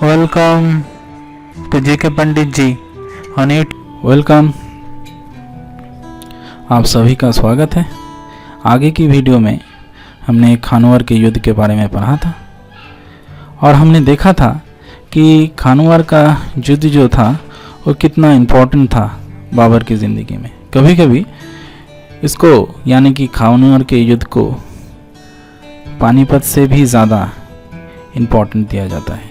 Welcome to JK Pandit ji on it. Welcome, आप सभी का स्वागत है। आगे की वीडियो में हमने खानवर के युद्ध के बारे में पढ़ा था और हमने देखा था कि खानवर का युद्ध जो था वो कितना इम्पोर्टेंट था बाबर की ज़िंदगी में। कभी कभी इसको यानी कि खानवर के युद्ध को पानीपत से भी ज़्यादा इम्पोर्टेंट दिया जाता है।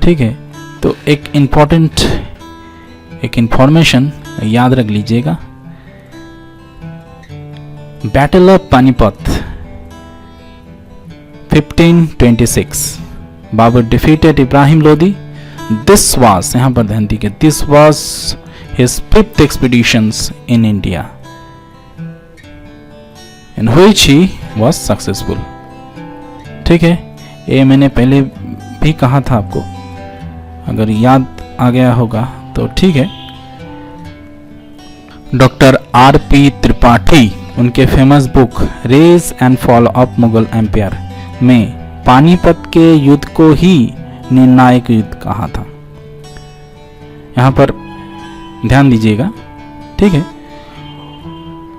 ठीक है, तो एक इंफॉर्मेशन याद रख लीजिएगा। Battle of Panipat 1526, Babar defeated Ibrahim Lodi. This was, यहाँ पर ध्यान दीजिए, this was his 5th expeditions in India in which he was successful. ठीक है, ये मैंने पहले भी कहा था आपको, अगर याद आ गया होगा तो ठीक है। Doctor R P. त्रिपाठी उनके famous book rise and fall of Mughal empire में पानीपत के युद्ध को ही निर्णायक युद्ध कहा था। यहाँ पर ध्यान दीजिएगा, ठीक है।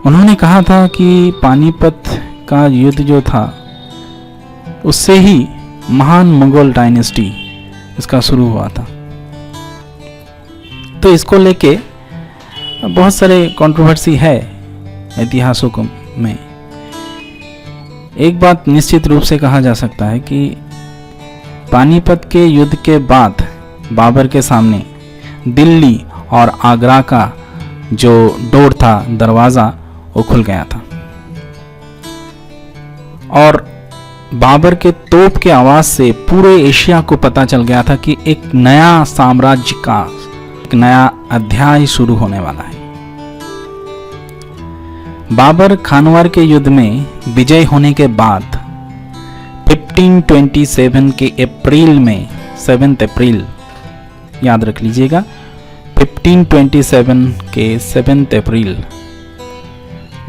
उन्होंने कहा था कि पानीपत का युद्ध जो था उससे ही महान मुगल डायनेस्टी इसका शुरू हुआ था। तो इसको लेके बहुत सारे कंट्रोवर्सी है इतिहासों में। एक बात निश्चित रूप से कहा जा सकता है कि पानीपत के युद्ध के बाद बाबर के सामने दिल्ली और आगरा का जो डोर था, दरवाज़ा, वो खुल गया था और बाबर के तोप के आवाज से पूरे एशिया को पता चल गया था कि एक नया साम्राज्य का एक नया अध्याय शुरू होने वाला है। बाबर खानवार के युद्ध में विजय होने के बाद 1527 के अप्रैल में 7 अप्रैल याद रख लीजिएगा, 1527 के 7 अप्रैल,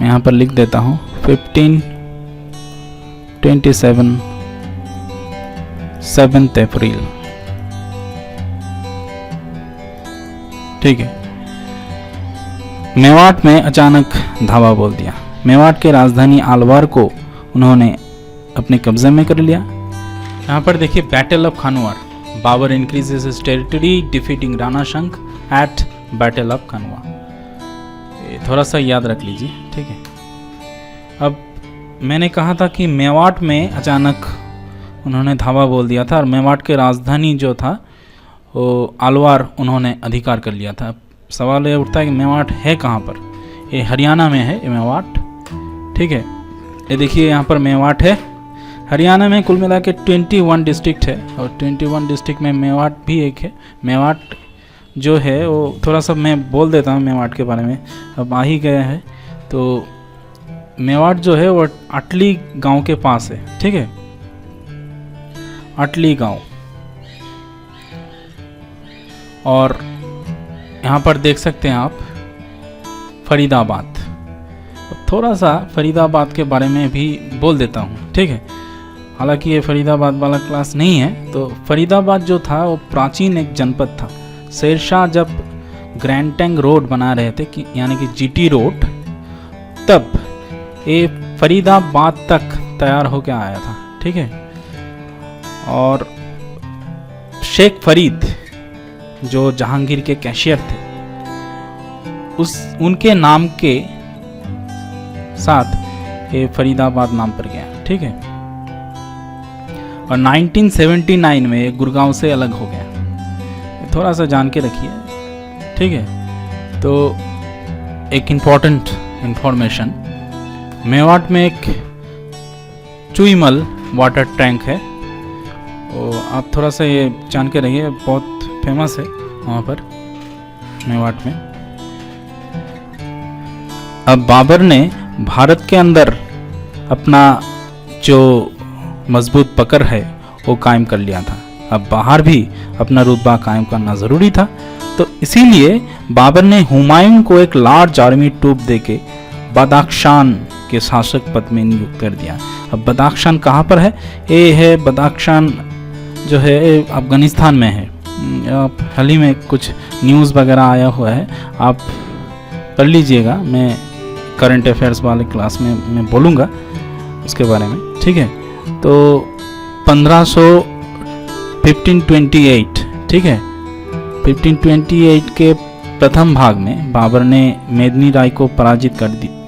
मैं यहाँ पर लिख देता हूँ 1527 7 अप्रैल। ठीक है, मेवाड़ में अचानक धावा बोल दिया। मेवाड़ के राजधानी अलवार को उन्होंने अपने कब्जे में कर लिया। यहाँ पर देखिए, battle of Khanwa, Babur increases his territory defeating Rana Sanga at battle of खानवा। थोड़ा सा याद रख लीजिए, ठीक है। अब मैंने कहा था कि मेवाड़ में अचानक उन्होंने धावा बोल दिया था और मेवाड़ के राजधानी जो था वो अलवार उन्होंने अधिकार कर लिया था। सवाल ये उठता है कि मेवाड़ है कहाँ पर? ये हरियाणा में है ये मेवाड़, ठीक है। ये देखिए यहाँ पर मेवाड़ है। हरियाणा में कुल मिला के 21 डिस्ट्रिक्ट है और 21 डिस्ट्रिक्ट में मेवाड़ भी एक है। मेवाड़ जो है वो थोड़ा सा मैं बोल देता हूँ मेवाड़ के बारे में, अब आ ही गया है। तो मेवाड़ जो है वो अटली गांव के पास है, ठीक है, अटली गांव। और यहाँ पर देख सकते हैं आप फरीदाबाद। थोड़ा सा फरीदाबाद के बारे में भी बोल देता हूँ, ठीक है। हालांकि ये फरीदाबाद वाला क्लास नहीं है। तो फरीदाबाद जो था वो प्राचीन एक जनपद था। शेरशाह जब ग्रैंड टैंक रोड बना रहे थे कि यानी कि जीटी रोड, तब ये फरीदाबाद तक तैयार होकर आया था, ठीक है। और शेख फरीद जो जहांगीर के कैशियर थे, उनके नाम के साथ ये फरीदाबाद नाम पर गया, ठीक है। और 1979 में गुड़गांव से अलग हो गया। थोड़ा सा जान के रखिए, ठीक है। तो एक इम्पॉर्टेंट इंफॉर्मेशन, मेवाड़ में एक चुईमल वाटर टैंक है, वो आप थोड़ा सा ये जान के रहिए, बहुत फेमस है वहाँ पर मेवाड़ में। अब बाबर ने भारत के अंदर अपना जो मजबूत पकड़ है वो कायम कर लिया था। अब बाहर भी अपना रुतबा कायम करना ज़रूरी था। तो इसीलिए बाबर ने हुमायूं को एक लार्ज आर्मी ट्रूप देके बदाख्शान के शासक पद में नियुक्त कर दिया। अब बदाख्शान कहाँ पर है? ये है बदाख्शान जो है अफगानिस्तान में है। आप हाल ही में कुछ न्यूज़ वगैरह आया हुआ है, आप पढ़ लीजिएगा। मैं करंट अफेयर्स वाले क्लास में मैं बोलूँगा उसके बारे में, ठीक है। तो 1528, ठीक है, 1528 के प्रथम भाग में बाबर ने मेदिनी राय को पराजित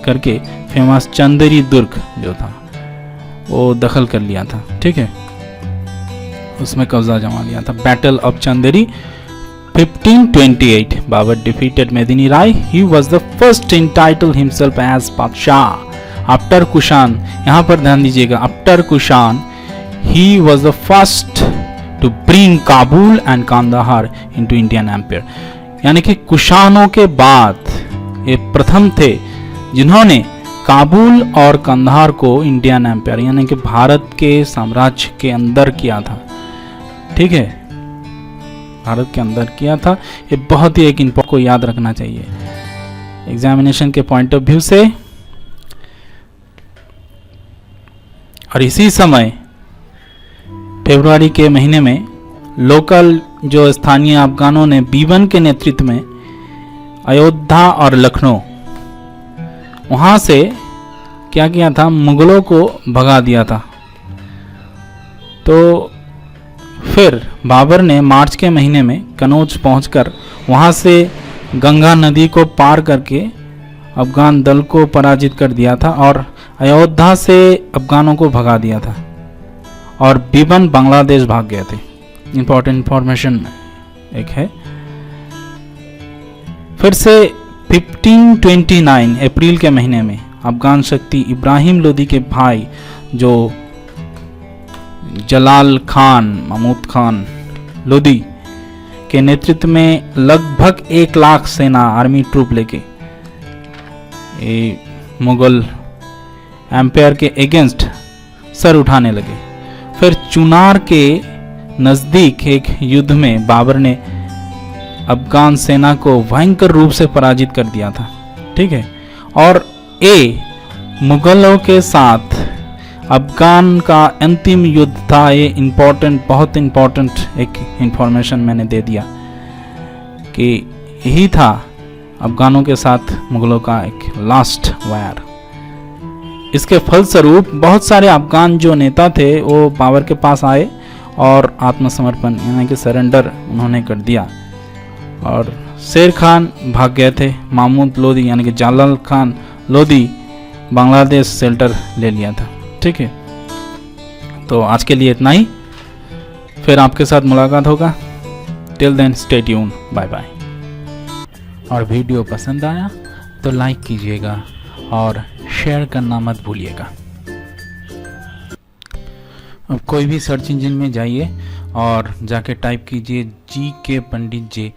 करके फेमस चंदेरी दुर्ग जो था वो दखल कर लिया था, ठीक है, उसमें कब्जा जमा लिया था। Battle of Chanderi 1528, Babur defeated Medini Rai. He was the first entitled himself as Badshah after Kushan. यहाँ पर ध्यान दीजिएगा, after Kushan he was the first to bring Kabul and Kandahar into Indian empire. यानी कि कुशानों के बाद ये प्रथम थे जिन्होंने काबुल और कंधार को इंडियन एम्पायर यानी कि भारत के साम्राज्य के अंदर किया था, ठीक है, भारत के अंदर किया था। ये बहुत ही एक इम्पोर्टेंट को याद रखना चाहिए एग्जामिनेशन के पॉइंट ऑफ व्यू से। और इसी समय फरवरी के महीने में लोकल जो स्थानीय अफगानों ने बीबन के नेतृत्व में अयोध्या और लखनऊ वहां से क्या किया था, मुगलों को भगा दिया था। तो फिर बाबर ने मार्च के महीने में कनौज पहुंचकर वहां से गंगा नदी को पार करके अफगान दल को पराजित कर दिया था और अयोध्या से अफगानों को भगा दिया था और बीबन बांग्लादेश भाग गए थे। इंपॉर्टेंट इंफॉर्मेशन एक है। फिर से 1529 अप्रैल के महीने में अफगान शक्ति इब्राहिम लोदी के भाई जो जलाल खान महमूद खान लोदी के नेतृत्व में लगभग 1 लाख सेना आर्मी ट्रूप लेके मुगल एम्पायर के अगेंस्ट सर उठाने लगे। फिर चुनार के नज़दीक एक युद्ध में बाबर ने अफगान सेना को भयंकर रूप से पराजित कर दिया था, ठीक है। और मुगलों के साथ अफगान का अंतिम युद्ध था। ये इम्पोर्टेंट, बहुत इम्पोर्टेंट एक इंफॉर्मेशन मैंने दे दिया कि यही था अफगानों के साथ मुगलों का एक लास्ट वार। इसके फलस्वरूप बहुत सारे अफगान जो नेता थे वो बाबर के पास आए और आत्मसमर्पण यानी कि सरेंडर उन्होंने कर दिया और शेर खान भाग गए थे। महमूद लोदी यानी कि जलाल खान लोदी बांग्लादेश शेल्टर ले लिया था, ठीक है। तो आज के लिए इतना ही, फिर आपके साथ मुलाकात होगा। Till then stay tune, bye bye. और वीडियो पसंद आया तो लाइक कीजिएगा और शेयर करना मत भूलिएगा। अब कोई भी सर्च इंजन में जाइए और जाके टाइप कीजिए GK पंडित जी